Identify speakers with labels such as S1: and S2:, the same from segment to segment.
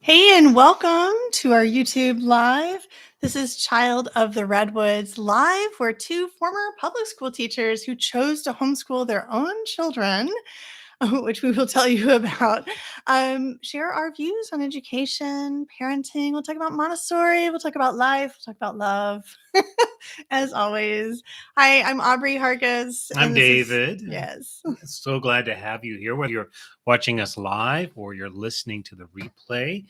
S1: Hey, and welcome to our YouTube Live. This is Child of the Redwoods Live, where two former public school teachers who chose to homeschool their own children, which we will tell you about, share our views on education, parenting. We'll talk about Montessori. We'll talk about life. We'll talk about love, as always. Hi, I'm Aubrey Hargis.
S2: I'm David.
S1: Yes.
S2: So glad to have you here, whether you're watching us live or you're listening to the replay.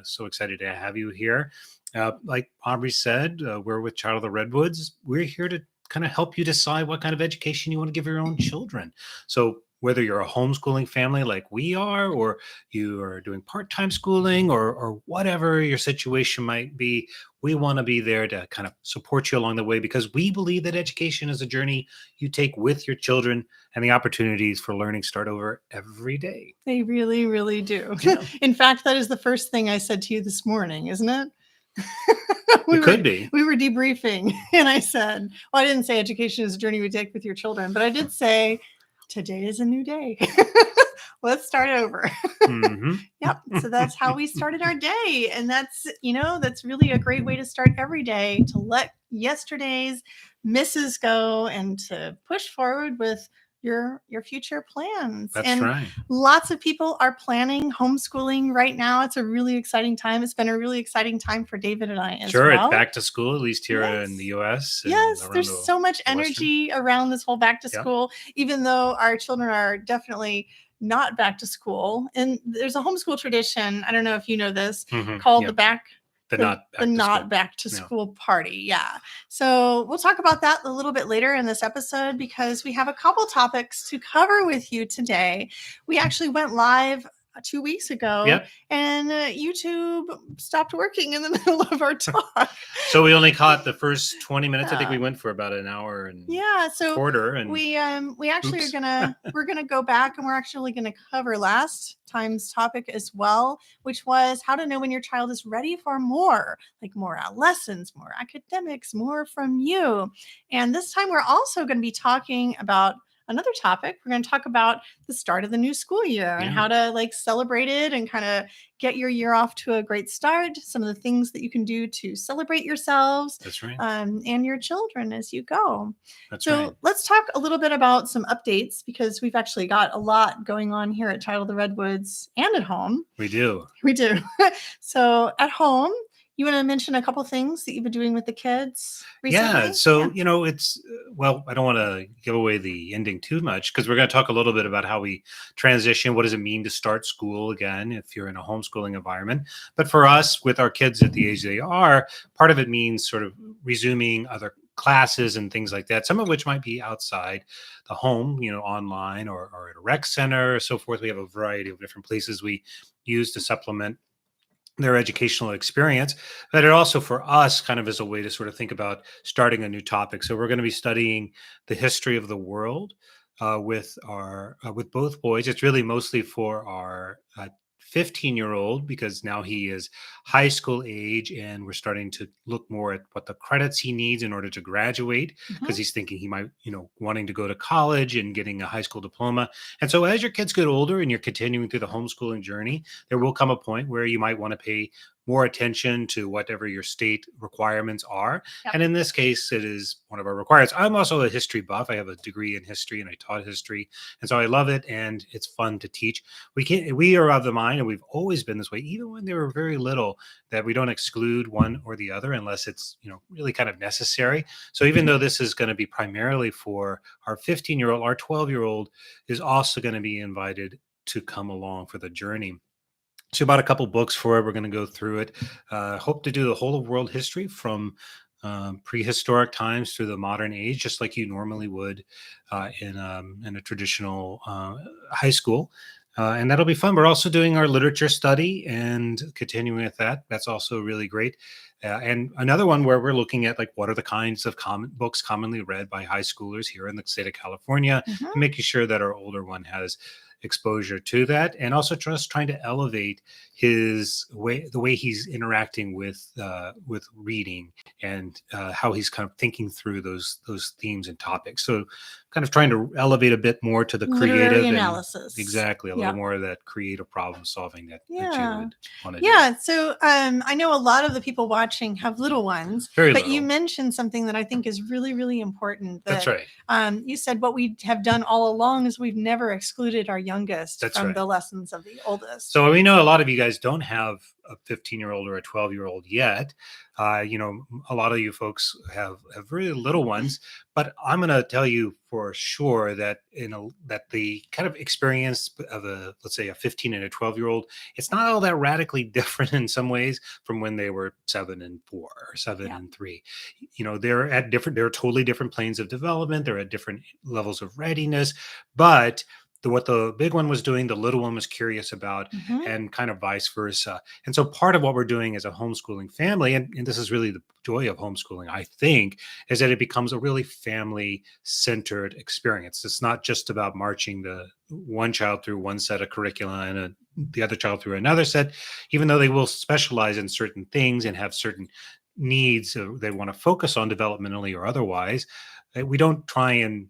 S2: So excited to have you here. Like Aubrey said, we're with Child of the Redwoods. We're here to kind of help you decide what kind of education you want to give your own children. So whether you're a homeschooling family like we are, or you are doing part-time schooling, or whatever your situation might be, we want to be there to kind of support you along the way, because we believe that education is a journey you take with your children, and the opportunities for learning start over every day.
S1: They really, really do.
S2: Yeah.
S1: In fact, that is the first thing I said to you this morning, isn't it?
S2: Could be.
S1: We were debriefing, and I said, well, I didn't say education is a journey we take with your children, but I did say, today is a new day. Let's start over.
S2: Mm-hmm.
S1: Yep. So that's how we started our day. And that's really a great way to start every day, to let yesterday's misses go and to push forward with your future plans.
S2: That's right.
S1: Lots of people are planning homeschooling right now. It's a really exciting time. It's been a really exciting time for David and I as well.
S2: It's back to school, at least here in the U.S.
S1: Yes, there's so much energy around this whole back to school, even though our children are definitely not back to school. And there's a homeschool tradition, I don't know if you know this, called the not back to school party. Yeah. So we'll talk about that a little bit later in this episode, because we have a couple topics to cover with you today. We actually went live 2 weeks ago, and YouTube stopped working in the middle of our talk.
S2: So we only caught the first 20 minutes. I think we went for about an hour and quarter. And
S1: we actually we're gonna go back, and we're actually gonna cover last time's topic as well, which was how to know when your child is ready for more lessons, more academics, more from you. And this time we're also going to be talking about another topic. We're going to talk about the start of the new school year and how to celebrate it and kind of get your year off to a great start. Some of the things that you can do to celebrate yourselves and your children as you go. Let's talk a little bit about some updates, because we've actually got a lot going on here at Child of the Redwoods and at home.
S2: We do.
S1: So at home, you want to mention a couple things that you've been doing with the kids recently?
S2: It's, I don't want to give away the ending too much, because we're going to talk a little bit about how we transition. What does it mean to start school again if you're in a homeschooling environment? But for us, with our kids at the age they are, part of it means sort of resuming other classes and things like that, some of which might be outside the home, online or at a rec center or so forth. We have a variety of different places we use to supplement their educational experience, but it also for us kind of is a way to sort of think about starting a new topic. So we're going to be studying the history of the world with both boys. It's really mostly for our 15-year-old, because now he is high school age, and we're starting to look more at what the credits he needs in order to graduate, because he's thinking he might, wanting to go to college and getting a high school diploma. And so as your kids get older and you're continuing through the homeschooling journey, there will come a point where you might want to pay more attention to whatever your state requirements are. And in this case, it is one of our requirements. I'm also a history buff. I have a degree in history and I taught history. And so I love it, and it's fun to teach. We are of the mind, and we've always been this way, even when they were very little, that we don't exclude one or the other unless it's, really kind of necessary. So even though this is going to be primarily for our 15-year-old, our 12-year-old is also going to be invited to come along for the journey. So about a couple books for it. We're going to go through it. Hope to do the whole of world history from prehistoric times through the modern age, just like you normally would in a traditional high school. And that'll be fun. We're also doing our literature study and continuing with that. That's also really great. And another one where we're looking at what are the kinds of books commonly read by high schoolers here in the state of California, and making sure that our older one has exposure to that, and also just trying to elevate the way he's interacting with reading, and how he's kind of thinking through those themes and topics. So kind of trying to elevate a bit more to the
S1: Literary
S2: creative
S1: analysis.
S2: Exactly, a little more of that creative problem solving that you would want to do.
S1: Yeah. So I know a lot of the people watching have little ones, but you mentioned something that I think is really, really important.
S2: That's right.
S1: You said what we have done all along is we've never excluded our youngest from the lessons of the oldest.
S2: So we know a lot of you guys don't have a 15-year-old or a 12-year-old yet. A lot of you folks have really little ones, but I'm going to tell you for sure that that the kind of experience of let's say a 15 and a 12-year-old, it's not all that radically different in some ways from when they were 7 and 4 or 7 and 3. They're totally different planes of development. They're at different levels of readiness, but what the big one was doing, the little one was curious about, and kind of vice versa. And so part of what we're doing as a homeschooling family, and this is really the joy of homeschooling, I think, is that it becomes a really family-centered experience. It's not just about marching the one child through one set of curricula and the other child through another set, even though they will specialize in certain things and have certain needs they want to focus on developmentally or otherwise. We don't try and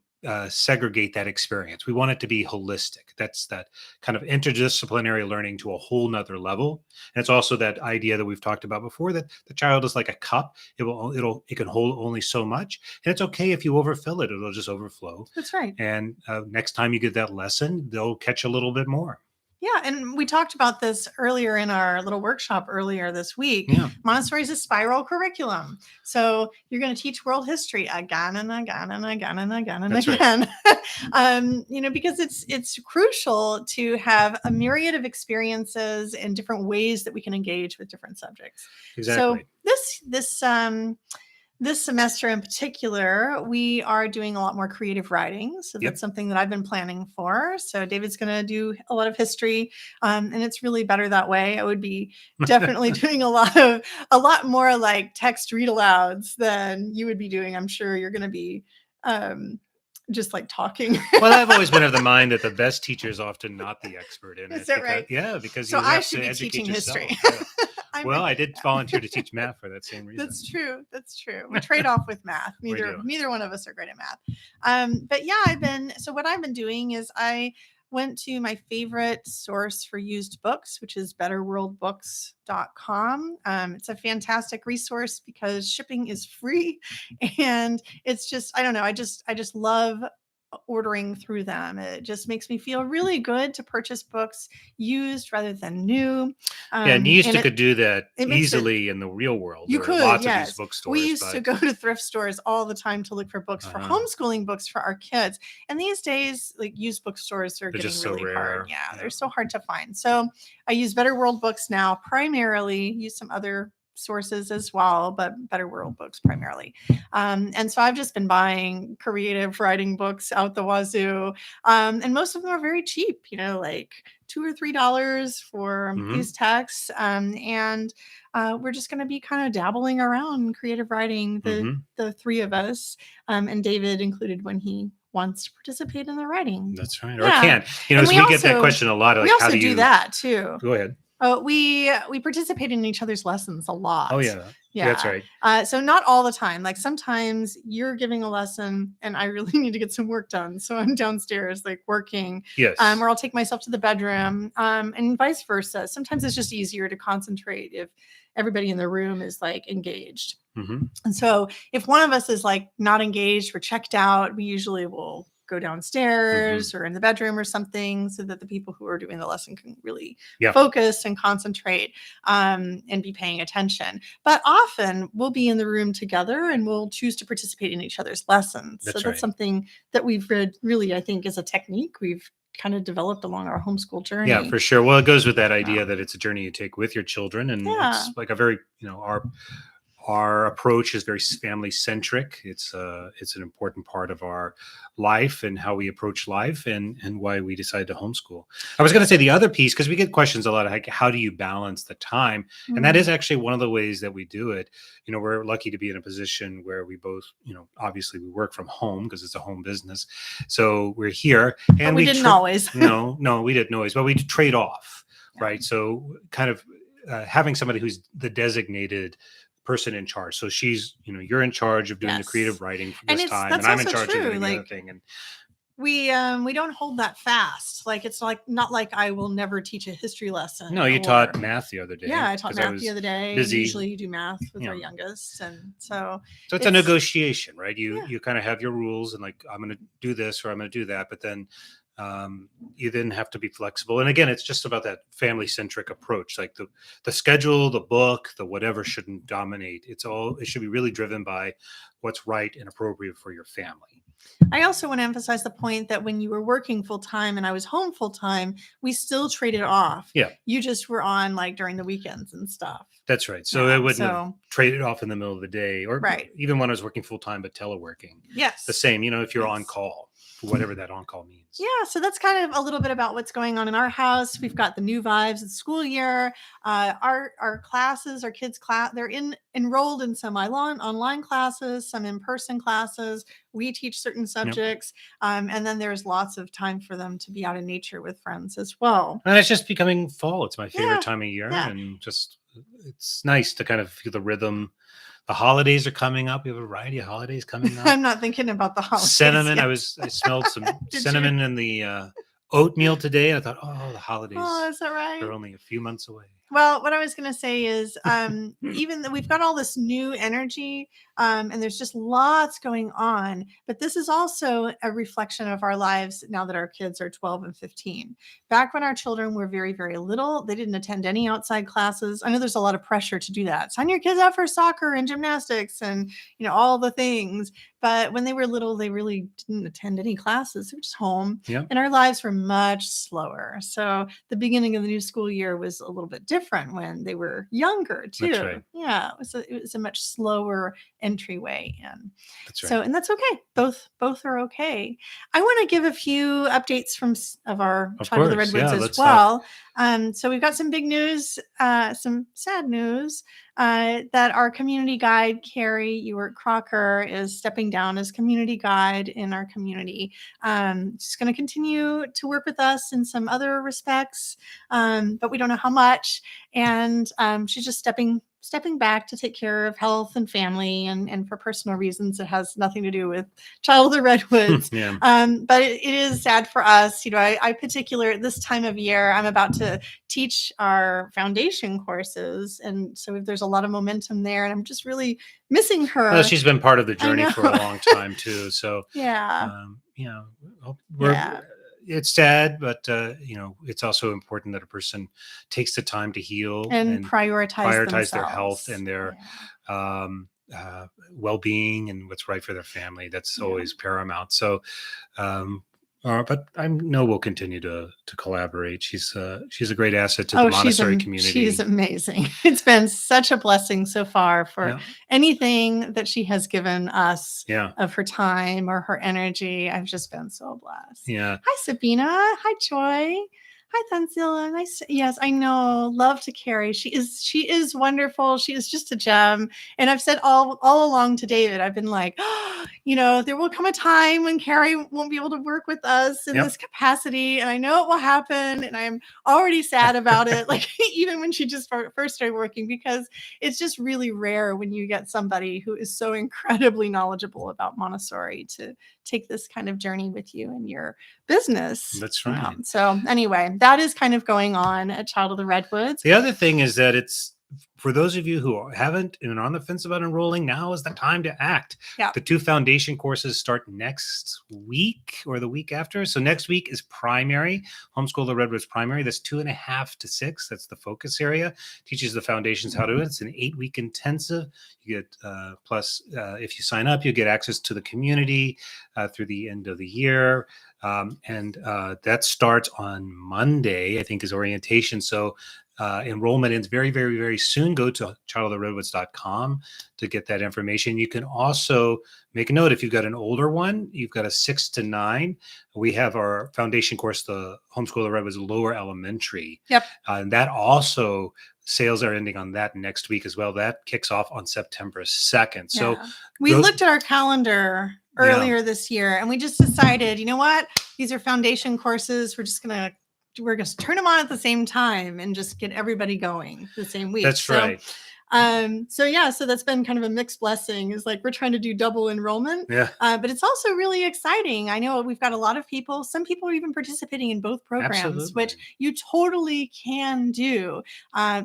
S2: segregate that experience. We want it to be holistic. That's that kind of interdisciplinary learning to a whole nother level. And it's also that idea that we've talked about before, that the child is like a cup. It can hold only so much, and it's okay if you overfill it. It'll just overflow.
S1: That's right.
S2: And next time you get that lesson, they'll catch a little bit more.
S1: Yeah, and we talked about this earlier in our little workshop earlier this week. Yeah. Montessori is a spiral curriculum. So you're going to teach world history again and again and again and again and again. Right. Because it's crucial to have a myriad of experiences and different ways that we can engage with different subjects.
S2: Exactly.
S1: So this semester in particular, we are doing a lot more creative writing. So that's something that I've been planning for. So David's going to do a lot of history, and it's really better that way. I would be definitely doing a lot more like text read alouds than you would be doing. I'm sure you're going to be just like talking.
S2: Well, I've always been of the mind that the best teacher is often not the expert in it.
S1: Is that right?
S2: Yeah, because
S1: so I should be teaching history.
S2: Well, I did volunteer to teach math for that same reason.
S1: That's true. We trade off with math. Neither one of us are great at math. But yeah, what I've been doing is I went to my favorite source for used books, which is betterworldbooks.com. It's a fantastic resource because shipping is free, and it's just, I don't know, I just love ordering through them. It just makes me feel really good to purchase books used rather than new.
S2: And you used to could do that easily in the real world.
S1: You could,
S2: lots of these bookstores.
S1: We used to go to thrift stores all the time to look for books for homeschooling books for our kids. And these days, like used bookstores are getting really hard. Yeah, they're so hard to find. So I use Better World Books now, primarily, use some other sources as well, but Better World Books primarily. And so I've just been buying creative writing books out the wazoo. And most of them are very cheap, like $2 or $3 for these texts. And we're just going to be kind of dabbling around in creative writing, the three of us, and David included when he wants to participate in the writing.
S2: That's right. Or can't. So we get that question a lot. Like,
S1: we also do that too.
S2: Go ahead.
S1: We participate in each other's lessons a lot.
S2: Oh, yeah. That's right.
S1: So not all the time. Like sometimes you're giving a lesson and I really need to get some work done. So I'm downstairs like working.
S2: Yes.
S1: Or I'll take myself to the bedroom, and vice versa. Sometimes it's just easier to concentrate if everybody in the room is like engaged. And so if one of us is like not engaged or checked out, we usually will go downstairs or in the bedroom or something so that the people who are doing the lesson can really focus and concentrate and be paying attention. But often we'll be in the room together and we'll choose to participate in each other's lessons. That's something that we've really, I think, is a technique we've kind of developed along our homeschool journey.
S2: Yeah, for sure. Well, it goes with that idea that it's a journey you take with your children, and it's like a very, Our approach is very family centric. It's an important part of our life and how we approach life, and why we decided to homeschool. I was going to say the other piece, because we get questions a lot, like how do you balance the time? And that is actually one of the ways that we do it. We're lucky to be in a position where we both, obviously we work from home because it's a home business. So we're here, and
S1: But we didn't always.
S2: No, we didn't always, but we trade off,
S1: Yeah.
S2: right? So kind of having somebody who's the designated person in charge. So she's, you're in charge of doing the creative writing for this time, and I'm in charge of doing the other thing. And
S1: we don't hold that fast. Like, it's not like I will never teach a history lesson.
S2: No, you taught math the other day.
S1: Yeah, I taught math the other day.
S2: Busy.
S1: Usually you do math with our youngest, and so
S2: it's a negotiation, right? You kind of have your rules, and like, I'm going to do this or I'm going to do that, but then you then have to be flexible. And again, it's just about that family centric approach. Like the schedule, the book, the whatever shouldn't dominate. It should be really driven by what's right and appropriate for your family.
S1: I also want to emphasize the point that when you were working full time and I was home full time, we still traded off.
S2: Yeah.
S1: You just were on like during the weekends and stuff.
S2: That's right. So it wouldn't have traded off in the middle of the day, or even when I was working full time, but teleworking.
S1: Yes.
S2: The same, if you're on call, whatever that on-call means.
S1: Yeah, so that's kind of a little bit about what's going on in our house. We've got the new vibes of the school year. Our classes, our kids' class, they're enrolled in some online classes, some in-person classes. We teach certain subjects, and then there's lots of time for them to be out in nature with friends as well.
S2: And it's just becoming fall. It's my favorite time of year, and just it's nice to kind of feel the rhythm. The holidays are coming up. We have a variety of holidays coming up.
S1: I'm not thinking about the holidays.
S2: Cinnamon. I smelled some cinnamon in the oatmeal today. And I thought, the holidays.
S1: Oh, is that right?
S2: They're only a few months away.
S1: Well, what I was going to say is even though we've got all this new energy and there's just lots going on, but this is also a reflection of our lives now that our kids are 12 and 15. Back when our children were very, very little, they didn't attend any outside classes. I know there's a lot of pressure to do that. Sign your kids up for soccer and gymnastics and, all the things. But when they were little, they really didn't attend any classes. They were just home.
S2: Yeah.
S1: And our lives were much slower. So the beginning of the new school year was a little bit different when they were younger too.
S2: That's right.
S1: Yeah, it was a much slower entryway in.
S2: That's right.
S1: So, and that's okay. Both are okay. I want to give a few updates of our Child of the Redwoods as well. So we've got some big news, some sad news. That our community guide, Carrie Ewart Crocker, is stepping down as community guide in our community. She's going to continue to work with us in some other respects, but we don't know how much. And she's just stepping back to take care of health and family and for personal reasons. It has nothing to do with Child of the Redwoods.
S2: Yeah.
S1: But it is sad for us. I particular this time of year, I'm about to teach our foundation courses. And so there's a lot of momentum there, and I'm just really missing her.
S2: Well, she's been part of the journey for a long time too. So it's sad, but it's also important that a person takes the time to heal
S1: and prioritize
S2: their health and their well-being and what's right for their family. That's always paramount. So, but I know we'll continue to collaborate. She's a great asset to the Montessori community.
S1: She's amazing. It's been such a blessing so far for anything that she has given us of her time or her energy. I've just been so blessed.
S2: Yeah.
S1: Hi, Sabina. Hi, Joy. Hi, Thansila. Nice. Yes, I know. Love to Carrie. She is wonderful. She is just a gem. And I've said all along to David, I've been like, there will come a time when Carrie won't be able to work with us in this capacity. And I know it will happen. And I'm already sad about it. Like even when she just first started working, because it's just really rare when you get somebody who is so incredibly knowledgeable about Montessori to take this kind of journey with you in your business.
S2: That's right.
S1: So anyway, that is kind of going on at Child of the Redwoods.
S2: The other thing is that it's for those of you who haven't and are on the fence about enrolling, now is the time to act.
S1: Yeah.
S2: The 2 foundation courses start next week or the week after. So next week is primary, Homeschool the Redwoods primary. That's 2.5 to 6. That's the focus area. Teaches the foundations how to do it. It's an 8-week intensive. You get plus if you sign up, you get access to the community through the end of the year. And that starts on Monday, I think, is orientation. So Enrollment ends very, very, very soon. Go to childoftheredwoods.com to get that information. You can also make a note if you've got an older one, you've got a 6 to 9. We have our foundation course, the Homeschool of Redwoods Lower Elementary.
S1: Yep.
S2: And that also, sales are ending on that next week as well. That kicks off on September 2nd. So
S1: we looked at our calendar earlier this year and we just decided, you know what? These are foundation courses. We're going to turn them on at the same time and just get everybody going the same week.
S2: That's right.
S1: So that's been kind of a mixed blessing, is like we're trying to do double enrollment. But it's also really exciting. I know we've got a lot of people, some people are even participating in both programs. Absolutely. Which you totally can do,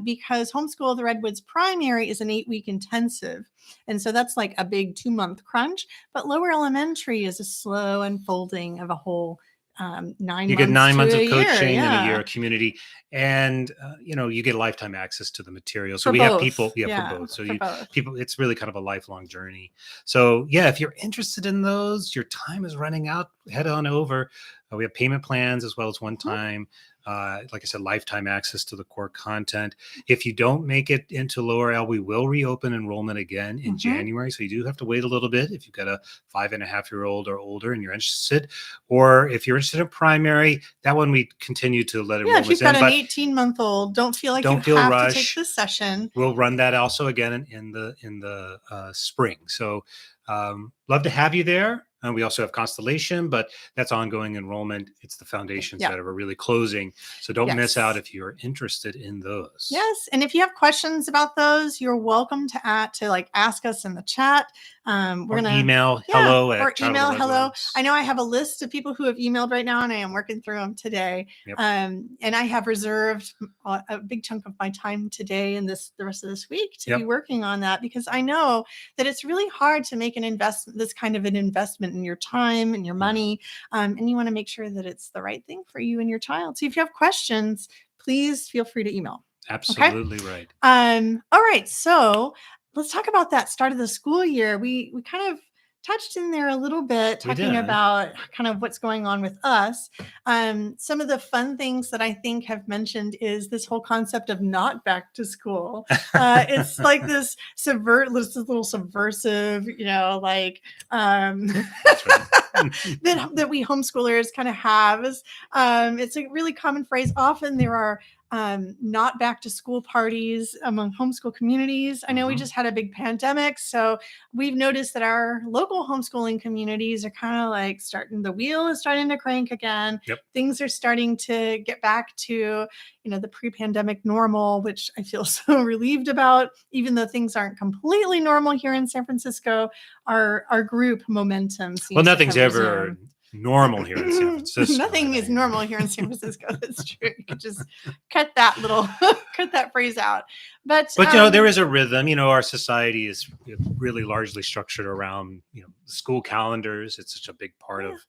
S1: because Homeschool of the Redwoods Primary is an 8-week intensive. And so that's like a big 2-month crunch, but lower elementary is a slow unfolding of a whole 9 months.
S2: You get 9 months of coaching and a year of community, and you get lifetime access to the material. So we have people, for both. So people, it's really kind of a lifelong journey. So if you're interested in those, your time is running out, head on over. We have payment plans as well as one-time. Like I said, lifetime access to the core content. If you don't make it into lower L, we will reopen enrollment again in January. So you do have to wait a little bit if you've got a 5.5-year-old or older and you're interested. Or if you're interested in primary, that one we continue to let enrollments in.
S1: If you've got an 18-month-old, don't feel like you have to take this session.
S2: We'll run that also again in the spring. So love to have you there. And we also have Constellation, but that's ongoing enrollment. It's the foundations that are really closing. So don't miss out if you're interested in those.
S1: Yes. And if you have questions about those, you're welcome to ask us in the chat. We're going to
S2: email hello at
S1: email hello. I know I have a list of people who have emailed right now, and I am working through them today. Yep. And I have reserved a big chunk of my time today and the rest of this week to be working on that, because I know that it's really hard to make this kind of an investment in your time and your money. And you want to make sure that it's the right thing for you and your child. So if you have questions, please feel free to email.
S2: Absolutely right.
S1: All right. So let's talk about that start of the school year. We kind of touched in there a little bit, talking about kind of what's going on with us. Some of the fun things that I think have mentioned is this whole concept of not back to school. It's like this little subversive, that we homeschoolers kind of have. It's a really common phrase. Often there are not back to school parties among homeschool communities. I know we just had a big pandemic, so we've noticed that our local homeschooling communities are kind of like the wheel is starting to crank again. Things are starting to get back to, the pre-pandemic normal, which I feel so relieved about. Even though things aren't completely normal here in San Francisco, our group momentum seems
S2: nothing's ever normal here in San Francisco.
S1: Nothing is normal here in San Francisco. That's true. You could just cut that phrase out. But
S2: there is a rhythm. Our society is really largely structured around school calendars. It's such a big part of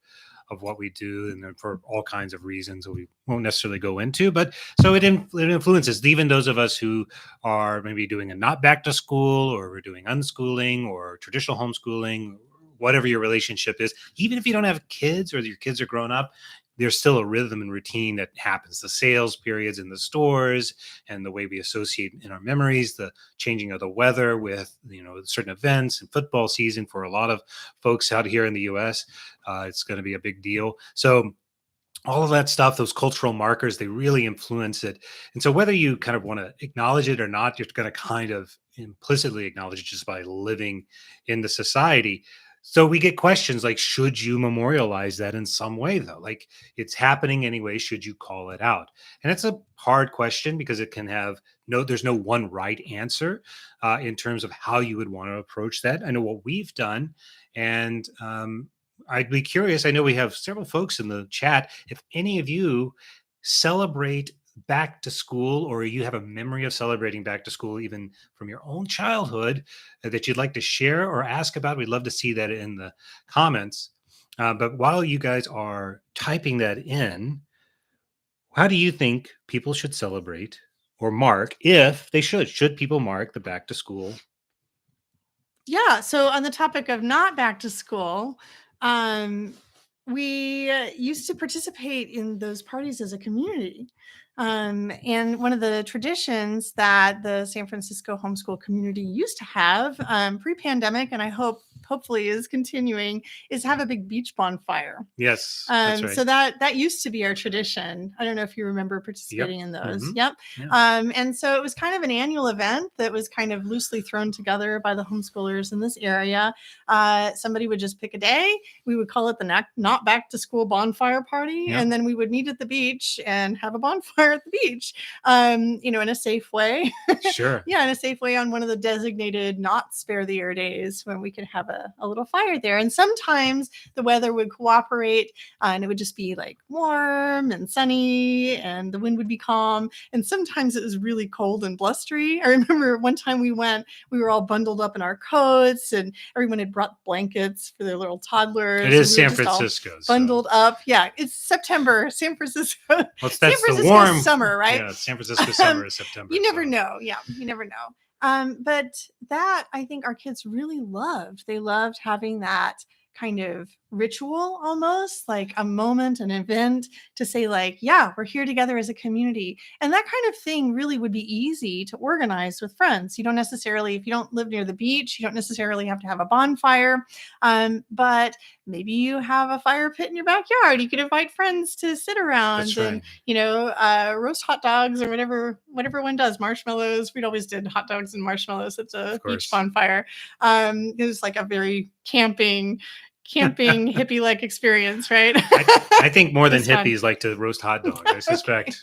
S2: what we do, and then for all kinds of reasons that we won't necessarily go into. But so it influences even those of us who are maybe doing a not back to school, or we're doing unschooling or traditional homeschooling, whatever your relationship is. Even if you don't have kids or your kids are grown up, there's still a rhythm and routine that happens. The sales periods in the stores and the way we associate in our memories, the changing of the weather with, certain events and football season for a lot of folks out here in the US, it's going to be a big deal. So all of that stuff, those cultural markers, they really influence it. And so whether you kind of want to acknowledge it or not, you're going to kind of implicitly acknowledge it just by living in the society. So we get questions like, should you memorialize that in some way, though? Like, it's happening anyway. Should you call it out? And it's a hard question because it can have there's no one right answer in terms of how you would want to approach that. I know what we've done, and I'd be curious. I know we have several folks in the chat. If any of you celebrate back to school, or you have a memory of celebrating back to school, even from your own childhood, that you'd like to share or ask about, we'd love to see that in the comments. But while you guys are typing that in, how do you think people should celebrate or mark, if they should people mark the back to school?
S1: Yeah. So on the topic of not back to school, we used to participate in those parties as a community. And one of the traditions that the San Francisco homeschool community used to have pre-pandemic, and hopefully is continuing, is have a big beach bonfire.
S2: Yes, that's right.
S1: So that used to be our tradition. I don't know if you remember participating in those.
S2: Mm-hmm.
S1: Yep.
S2: Yeah.
S1: And so it was kind of an annual event that was kind of loosely thrown together by the homeschoolers in this area. Somebody would just pick a day. We would call it the not back to school bonfire party.
S2: Yeah.
S1: And then we would meet at the beach and have a bonfire at the beach, in a safe way.
S2: Sure.
S1: Yeah, in a safe way on one of the designated not spare the air days when we could have a little fire there. And sometimes the weather would cooperate and it would just be like warm and sunny and the wind would be calm. And sometimes it was really cold and blustery. I remember one time we were all bundled up in our coats and everyone had brought blankets for their little toddlers.
S2: It is San Francisco.
S1: Bundled up. Yeah, it's September, San Francisco.
S2: Well, that's the warm
S1: summer, right?
S2: Yeah, San Francisco summer is September.
S1: You never know. Yeah, you never know. But that I think our kids really loved. They loved having that kind of ritual, almost like a moment, an event to say like, yeah, we're here together as a community. And that kind of thing really would be easy to organize with friends. You don't necessarily, if you don't live near the beach, you don't necessarily have to have a bonfire. But maybe you have a fire pit in your backyard. You could invite friends to sit around.
S2: That's
S1: and,
S2: right.
S1: roast hot dogs or whatever one does, marshmallows. We'd always did hot dogs and marshmallows at the beach bonfire. It was like a very camping hippie-like experience, right?
S2: I think more than hippies like to roast hot dogs, I suspect.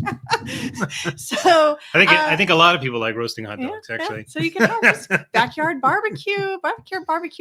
S1: So
S2: I think a lot of people like roasting hot dogs, actually.
S1: Yeah. So you can have this backyard barbecue,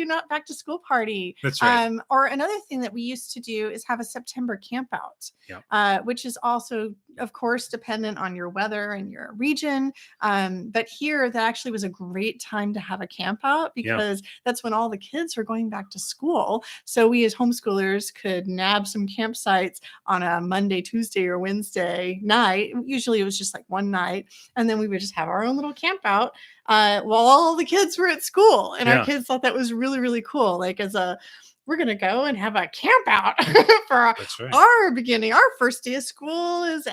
S1: not back to school party.
S2: That's right.
S1: Or another thing that we used to do is have a September camp out, which is also, of course, dependent on your weather and your region. But here, that actually was a great time to have a camp out because that's when all the kids were going back to school. So we as homeschoolers could nab some campsites on a Monday, Tuesday, or Wednesday night. Usually it was just like one night. And then we would just have our own little camp out while all the kids were at school. And our kids thought that was really, really cool. Like we're going to go and have a camp out for our beginning. Our first day of school is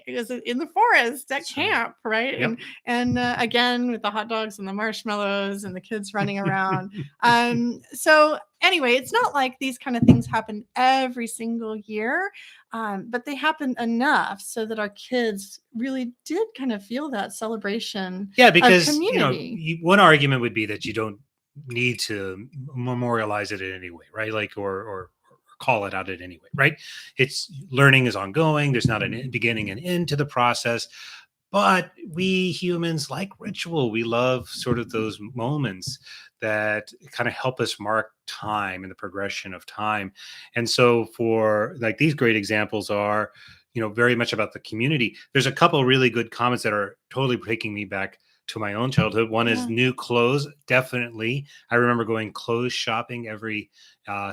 S1: in the forest at camp, right?
S2: Yep.
S1: And again, with the hot dogs and the marshmallows and the kids running around. So anyway, it's not like these kind of things happen every single year, but they happen enough so that our kids really did kind of feel that celebration.
S2: Yeah, because
S1: of community.
S2: One argument would be that you don't need to memorialize it in any way, right? Like or call it out in any way, right? It's learning is ongoing. There's not a beginning and end to the process, but we humans like ritual. We love sort of those moments that kind of help us mark time and the progression of time. And so for like these great examples are, very much about the community. There's a couple really good comments that are totally taking me back to my own childhood. One is new clothes. Definitely. I remember going clothes shopping every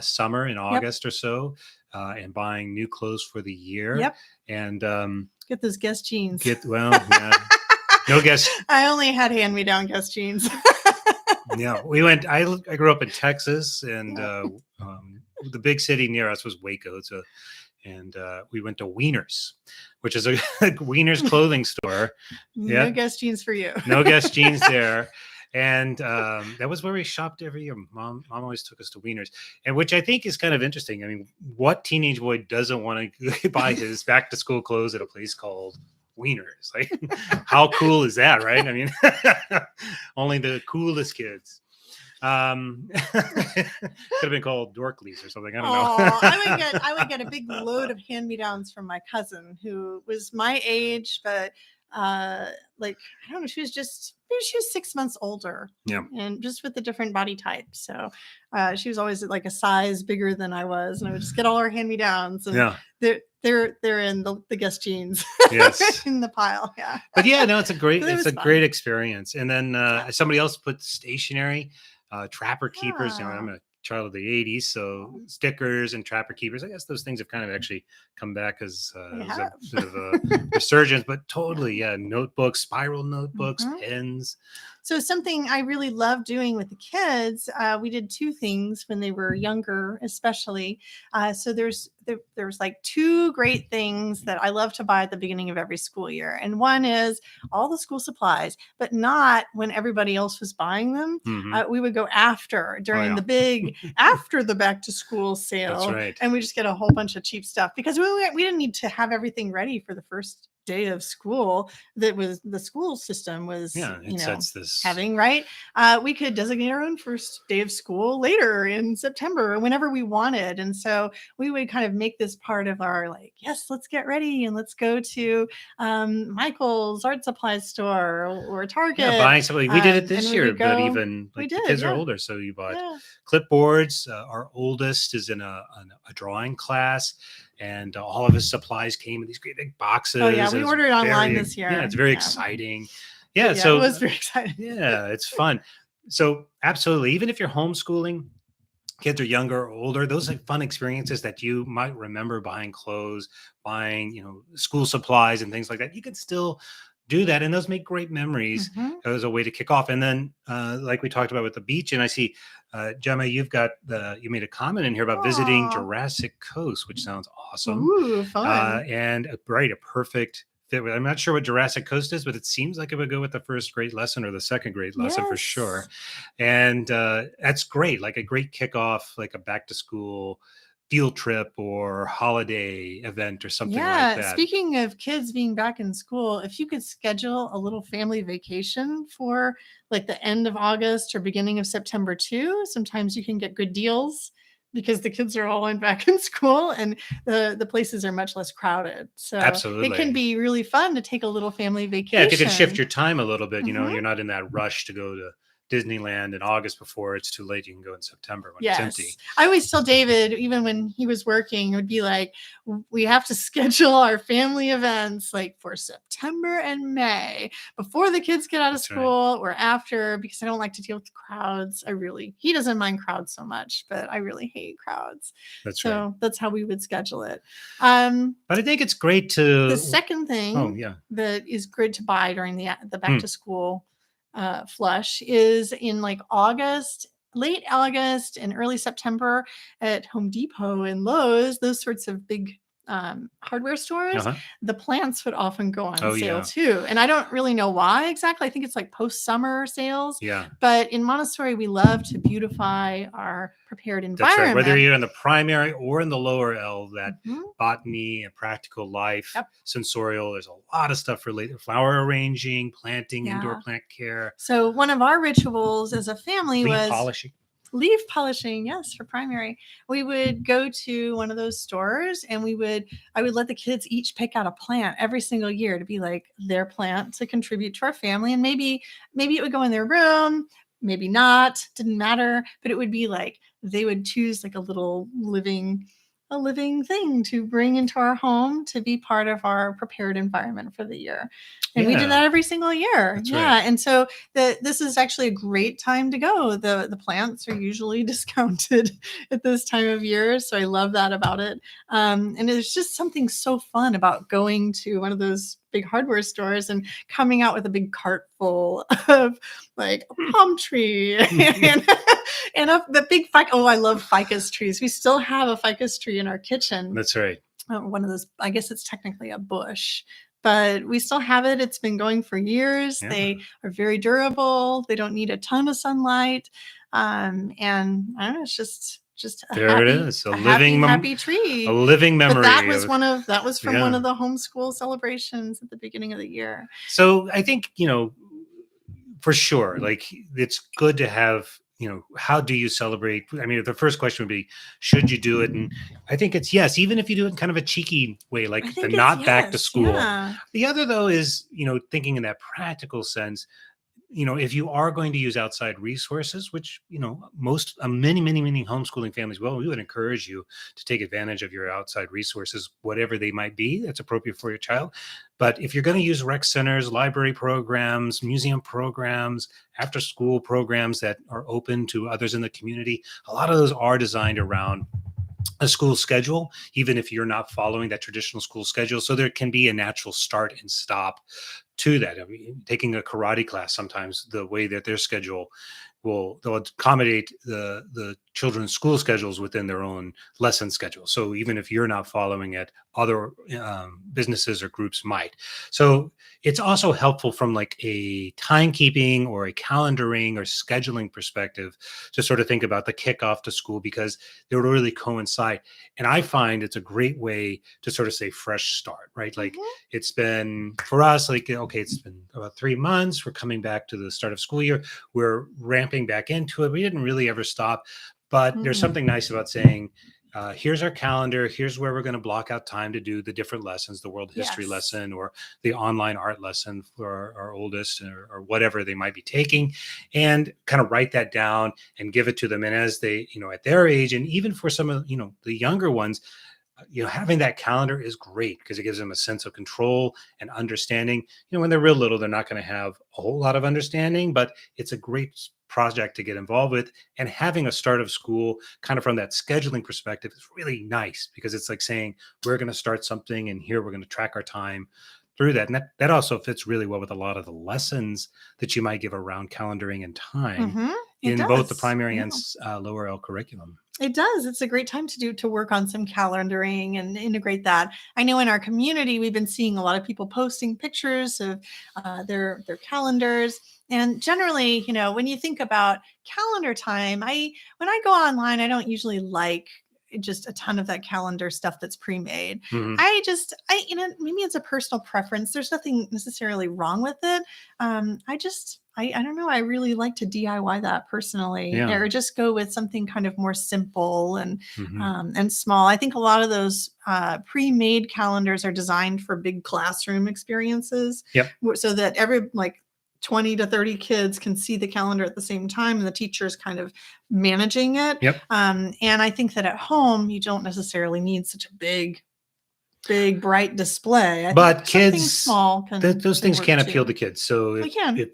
S2: summer in August or so and buying new clothes for the year.
S1: Yep.
S2: And
S1: get those Guess jeans.
S2: No Guess.
S1: I only had hand-me-down Guess jeans.
S2: Yeah, we went. I grew up in Texas, and the big city near us was Waco. And we went to Wieners, which is a Wieners clothing store.
S1: No Guess jeans for you.
S2: No Guess jeans there. And that was where we shopped every year. Mom always took us to Wieners, and which I think is kind of interesting. I mean, what teenage boy doesn't want to buy his back to school clothes at a place called Wieners? Like, how cool is that, right? I mean, only the coolest kids. Could have been called Dorkleys or something. I don't know.
S1: I would get a big load of hand-me-downs from my cousin who was my age, but I don't know, she was 6 months older.
S2: Yeah.
S1: And just with the different body types. So she was always like a size bigger than I was. And I would just get all her hand-me-downs. And they're in the Guess jeans.
S2: Yes.
S1: In the pile. Yeah.
S2: But it's a great experience. And then somebody else put stationery. Trapper keepers. I'm a child of the 80s, so stickers and trapper keepers, I guess those things have kind of actually come back as a bit of a resurgence, but totally, notebooks, spiral notebooks, pens.
S1: So something I really love doing with the kids, we did two things when they were younger, especially. So there's there's like two great things that I love to buy at the beginning of every school year. And one is all the school supplies, but not when everybody else was buying them.
S2: Mhm.
S1: We would go after
S2: Oh,
S1: during
S2: yeah.
S1: the big after the back to school
S2: That's
S1: sale,
S2: right.
S1: and we just get a whole bunch of cheap stuff because we didn't need to have everything ready for the first day of school. That was the school system was,
S2: Yeah, it sets this.
S1: having, right? We could designate our own first day of school later in September or whenever we wanted. And so we would kind of make this part of our, like, yes, let's get ready and let's go to Michael's art supply store or Target.
S2: Yeah, buying something. We did it
S1: and
S2: this
S1: we
S2: year,
S1: would
S2: but
S1: go-
S2: even
S1: we
S2: like the
S1: did,
S2: kids are
S1: yeah.
S2: older, so you bought
S1: Yeah.
S2: clipboards. Our oldest is in a drawing class, and all of his supplies came in these great big boxes.
S1: Oh, yeah. We
S2: It was
S1: ordered it online
S2: very-
S1: this year.
S2: Yeah, it's very
S1: Yeah.
S2: exciting. Yeah,
S1: Yeah,
S2: so
S1: it was very exciting.
S2: yeah, it's fun. So absolutely, even if you're homeschooling, kids are younger or older, those are fun experiences that you might remember, buying clothes, buying, school supplies and things like that. You can still do that, and those make great memories
S1: Mhm.
S2: as a way to kick off. And then like we talked about with the beach, and I see Gemma, you made a comment in here about visiting
S1: Aw.
S2: Jurassic Coast, which sounds awesome.
S1: Ooh, fun.
S2: And a perfect fit. I'm not sure what Jurassic Coast is, but it seems like it would go with the first grade lesson or the second grade lesson for sure. And that's great, like a great kickoff, like a back to school field trip or holiday event or something like that.
S1: Speaking of kids being back in school, if you could schedule a little family vacation for like the end of August or beginning of September too, sometimes you can get good deals because the kids are all back in school and the places are much less crowded. So
S2: Absolutely.
S1: it can be really fun to take a little family vacation.
S2: Yeah, if you can shift your time a little bit,
S1: Mhm.
S2: you're not in that rush to go to Disneyland in August before it's too late. You can go in September when it's empty.
S1: I always tell David, even when he was working, it would be like, we have to schedule our family events like for September and May before the kids get out of
S2: That's right.
S1: school or after, because I don't like to deal with crowds. He doesn't mind crowds so much, but I really hate crowds.
S2: That's right.
S1: So that's how we would schedule it.
S2: But I think it's great to.
S1: The second thing that is good to buy during the back to school flush is in like late August and early September at Home Depot and Lowe's, those sorts of big hardware stores. The plants would often go on sale too. And I don't really know why exactly. I think it's like post-summer sales.
S2: Yeah.
S1: But in Montessori, we love to beautify our prepared environment.
S2: That's right. Whether you're in the primary or in the lower L, that botany and practical life, sensorial, there's a lot of stuff related. Flower arranging, planting, indoor plant care.
S1: So one of our rituals as a family was leaf polishing. Yes, for primary. We would go to one of those stores and I would let the kids each pick out a plant every single year to be like their plant to contribute to our family. And maybe it would go in their room, maybe not, didn't matter, but it would be like they would choose like a living thing to bring into our home to be part of our prepared environment for the year. And we did that every single year.
S2: That's right.
S1: And so this is actually a great time to go. The plants are usually discounted at this time of year. So I love that about it. And there's just something so fun about going to one of those big hardware stores and coming out with a big cart full of like a palm tree and the big ficus. Oh, I love ficus trees. We still have a ficus tree in our kitchen.
S2: That's right.
S1: One of those, I guess it's technically a bush, but we still have it. It's been going for years. Yeah. They are very durable. They don't need a ton of sunlight. And I don't know, it's just
S2: it is. A living
S1: happy tree.
S2: A living memory.
S1: But that was from one of the homeschool celebrations at the beginning of the year.
S2: So I think, for sure, like it's good to have, how do you celebrate? I mean, the first question would be, should you do it? And I think it's yes, even if you do it in kind of a cheeky way, like the not back to school. Yeah. The other, though, is, thinking in that practical sense, if you are going to use outside resources, which, many homeschooling families will, we would encourage you to take advantage of your outside resources, whatever they might be, that's appropriate for your child. But if you're going to use rec centers, library programs, museum programs, after school programs that are open to others in the community, a lot of those are designed around a school schedule, even if you're not following that traditional school schedule. So there can be a natural start and stop to that. I mean, taking a karate class, sometimes the way that their schedule they'll accommodate the children's school schedules within their own lesson schedule. So even if you're not following it, other businesses or groups might. So it's also helpful from like a timekeeping or a calendaring or scheduling perspective to sort of think about the kickoff to school, because they would really coincide. And I find it's a great way to sort of say fresh start, right? Like it's been for us, like, okay, it's been about 3 months. We're coming back to the start of school year. We're ramping back into it. We didn't really ever stop, but there's something nice about saying, here's our calendar. Here's where we're going to block out time to do the different lessons, the world history lesson or the online art lesson for our oldest, or whatever they might be taking, and kind of write that down and give it to them. And as they, at their age, and even for some of, the younger ones, having that calendar is great because it gives them a sense of control and understanding. When they're real little, they're not going to have a whole lot of understanding, but it's a great project to get involved with. And having a start of school kind of from that scheduling perspective is really nice, because it's like saying, we're going to start something and here we're going to track our time through that. And that also fits really well with a lot of the lessons that you might give around calendaring and time in both the primary and lower L curriculum.
S1: It does. It's a great time to work on some calendaring and integrate that. I know in our community, we've been seeing a lot of people posting pictures of their calendars. And generally, when you think about calendar time, when I go online, I don't usually like just a ton of that calendar stuff that's pre-made. Maybe it's a personal preference. There's nothing necessarily wrong with it. I don't know. I really like to DIY that personally, or just go with something kind of more simple and small. I think a lot of those pre-made calendars are designed for big classroom experiences, so that 20 to 30 kids can see the calendar at the same time, and the teacher's kind of managing it. And I think that at home, you don't necessarily need such a big, bright display.
S2: But kids,
S1: small
S2: those things can appeal to kids. So
S1: they can.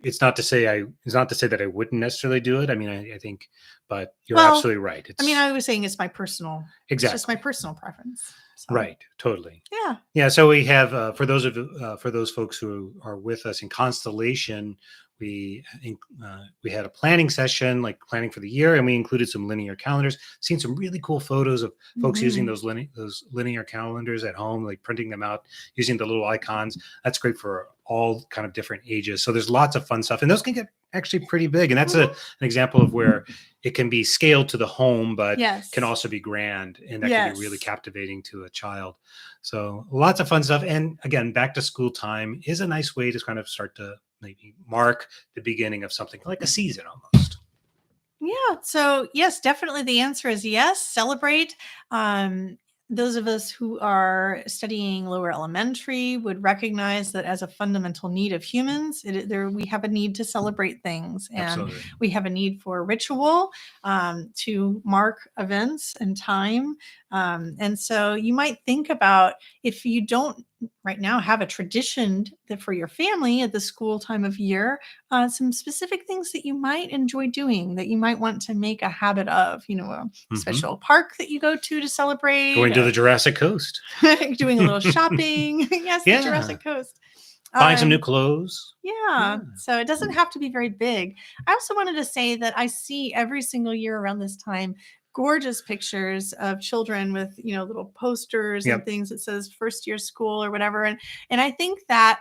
S2: It's not to say that I wouldn't necessarily do it. I mean, I think, but you're absolutely right.
S1: I was saying it's my personal,
S2: it's
S1: just my personal preference. So.
S2: Right. Totally.
S1: Yeah.
S2: So we have, for those folks who are with us in Constellation, we had a planning session, like planning for the year, and we included some linear calendars. Seen some really cool photos of folks using those linear calendars at home, like printing them out using the little icons. That's great for all kind of different ages. So there's lots of fun stuff, and those can get actually pretty big. And that's an example of where it can be scaled to the home, but can also be grand, and that can be really captivating to a child. So lots of fun stuff. And again, back to school time is a nice way to kind of start to maybe mark the beginning of something like a season almost.
S1: Yeah. So yes, definitely the answer is yes. Celebrate. Those of us who are studying lower elementary would recognize that as a fundamental need of humans, we have a need to celebrate things, and we have a need for ritual to mark events and time. And so you might think about, if you don't right now have a tradition that for your family at the school time of year, some specific things that you might enjoy doing, that you might want to make a habit of, a special park that you go to celebrate.
S2: Going to the Jurassic Coast.
S1: Doing a little shopping. Yes, the Jurassic Coast.
S2: Buying some new clothes.
S1: Yeah. So it doesn't have to be very big. I also wanted to say that I see every single year around this time gorgeous pictures of children with, little posters and things that says first year school or whatever. And I think that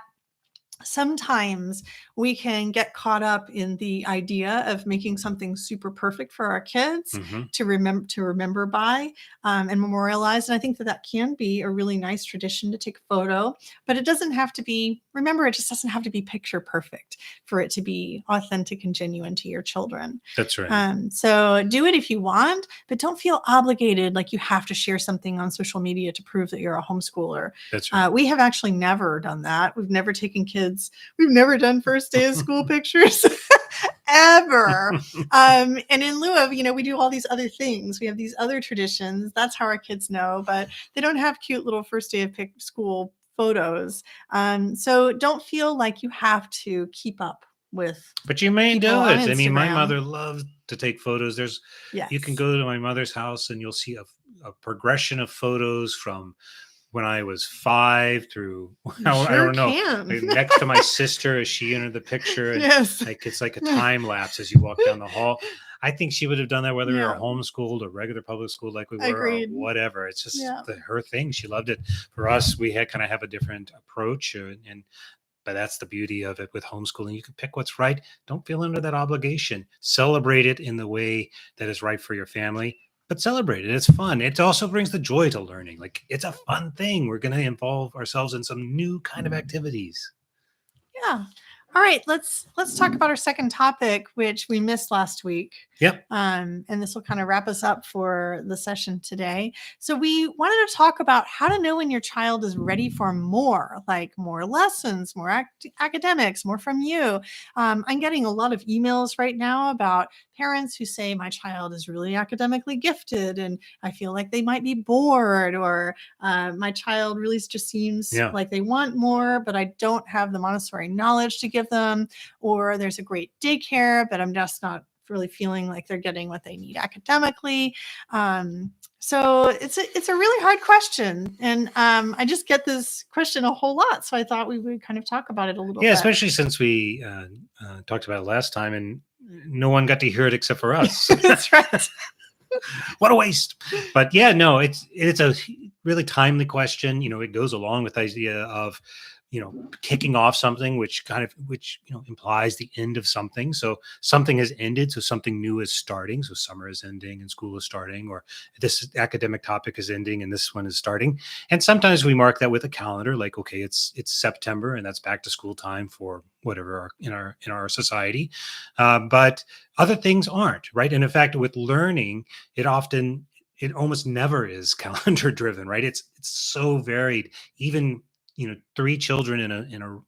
S1: sometimes we can get caught up in the idea of making something super perfect for our kids to remember by and memorialize. And I think that can be a really nice tradition to take a photo, but it doesn't have to be, it just doesn't have to be picture perfect for it to be authentic and genuine to your children.
S2: That's right.
S1: So do it if you want, but don't feel obligated like you have to share something on social media to prove that you're a homeschooler.
S2: That's right.
S1: We have actually never done that. We've never taken kids. We've never done first day of school pictures ever. And in lieu of, we do all these other things. We have these other traditions. That's how our kids know, but they don't have cute little first day of school photos. So don't feel like you have to keep up with.
S2: But you may do it. I mean, my mother loved to take photos. You can go to my mother's house and you'll see a progression of photos from when I was 5 through, I
S1: Sure
S2: don't know,
S1: can.
S2: like, next to my sister as she entered the picture. And
S1: Yes.
S2: like, it's like a time lapse as you walk down the hall. I think she would have done that whether we were
S1: Yeah.
S2: homeschooled or regular public school like we were, or
S1: Agreed.
S2: whatever. It's just
S1: Yeah.
S2: her thing. She loved it. For us, we had kind of have a different approach, and but that's the beauty of it with homeschooling. You can pick what's right. Don't feel under that obligation. Celebrate it in the way that is right for your family, but celebrate it. It's fun. It also brings the joy to learning. Like, it's a fun thing. We're going to involve ourselves in some new kind of activities.
S1: Yeah. All right, let's talk about our second topic, which we missed last week.
S2: Yep.
S1: And this will kind of wrap us up for the session today. So we wanted to talk about how to know when your child is ready for more, like more lessons, more academics, more from you. I'm getting a lot of emails right now about parents who say my child is really academically gifted and I feel like they might be bored, or my child really just seems like they want more, but I don't have the Montessori knowledge to give them, or there's a great daycare, but I'm just not really feeling like they're getting what they need academically. So it's a really hard question. And I just get this question a whole lot. So I thought we would kind of talk about it a little bit.
S2: Yeah, especially since we talked about it last time and no one got to hear it except for us.
S1: That's right.
S2: What a waste. But yeah, no, it's a really timely question. It goes along with the idea of, kicking off something, which implies the end of something. So something has ended, so something new is starting. So summer is ending and school is starting, or this academic topic is ending and this one is starting. And sometimes we mark that with a calendar, like, okay, it's September and that's back to school time for whatever in our society. But other things aren't, right? And in fact, with learning, it almost never is calendar driven, right? It's so varied. Even 3 children in a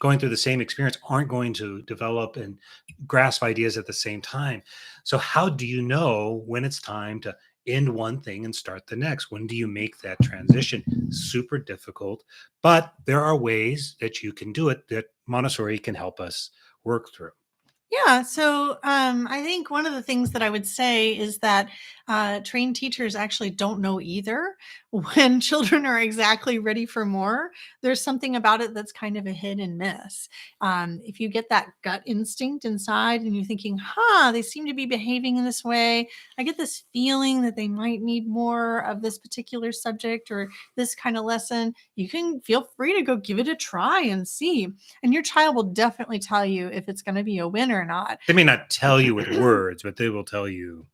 S2: going through the same experience aren't going to develop and grasp ideas at the same time. So how do you know when it's time to end one thing and start the next? When do you make that transition? Super difficult, but there are ways that you can do it that Montessori can help us work through.
S1: Yeah. So I think one of the things that I would say is that trained teachers actually don't know either when children are exactly ready for more. There's something about it that's kind of a hit and miss. If you get that gut instinct inside and you're thinking, they seem to be behaving in this way. I get this feeling that they might need more of this particular subject or this kind of lesson. You can feel free to go give it a try and see. And your child will definitely tell you if it's going to be a win or not.
S2: They may not tell you with words, but they will tell you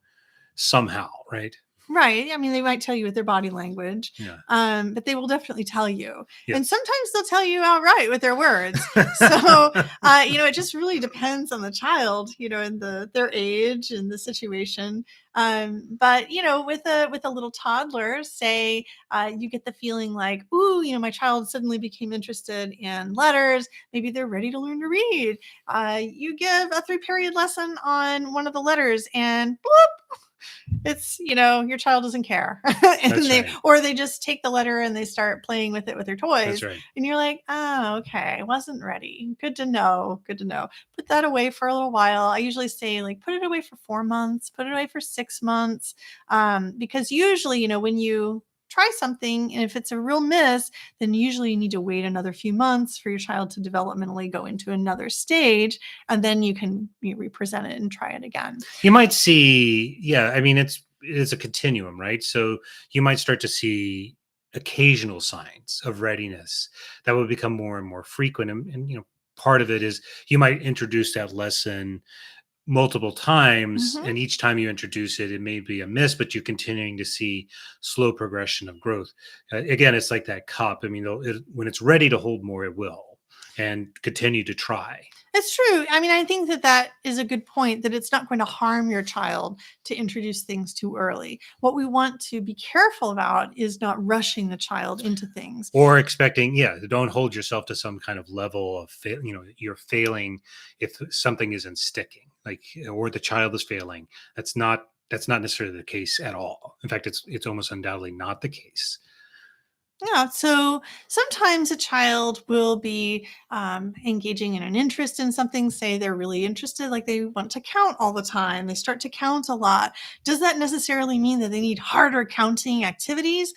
S2: somehow, right?
S1: Right. I mean, they might tell you with their body language, but they will definitely tell you.
S2: Yes.
S1: And sometimes they'll tell you outright with their words. So, it just really depends on the child, and their age and the situation. But with a little toddler, say you get the feeling like, ooh, my child suddenly became interested in letters. Maybe they're ready to learn to read. You give a 3-period lesson on one of the letters, and bloop. It's, your child doesn't care. Or they just take the letter and they start playing with it with their toys.
S2: That's right.
S1: And you're like, oh, okay. Wasn't ready. Good to know. Put that away for a little while. I usually say, like, put it away for 4 months, put it away for 6 months. Because usually, when you try something, and if it's a real miss, then usually you need to wait another few months for your child to developmentally go into another stage, and then you can represent it and try it again.
S2: You might see, it's a continuum, right? So you might start to see occasional signs of readiness that will become more and more frequent. And part of it is you might introduce that lesson multiple times, and each time you introduce it, it may be a miss, but you're continuing to see slow progression of growth. Again, it's like that cup. I mean, when it's ready to hold more, it will, and continue to try.
S1: It's true. I mean, I think that is a good point, that it's not going to harm your child to introduce things too early. What we want to be careful about is not rushing the child into things.
S2: Or expecting, don't hold yourself to some kind of level of, you're failing if something isn't sticking, or the child is failing. That's not necessarily the case at all. In fact, it's almost undoubtedly not the case.
S1: Yeah, so sometimes a child will be engaging in an interest in something. Say they're really interested, like they want to count all the time. They start to count a lot. Does that necessarily mean that they need harder counting activities?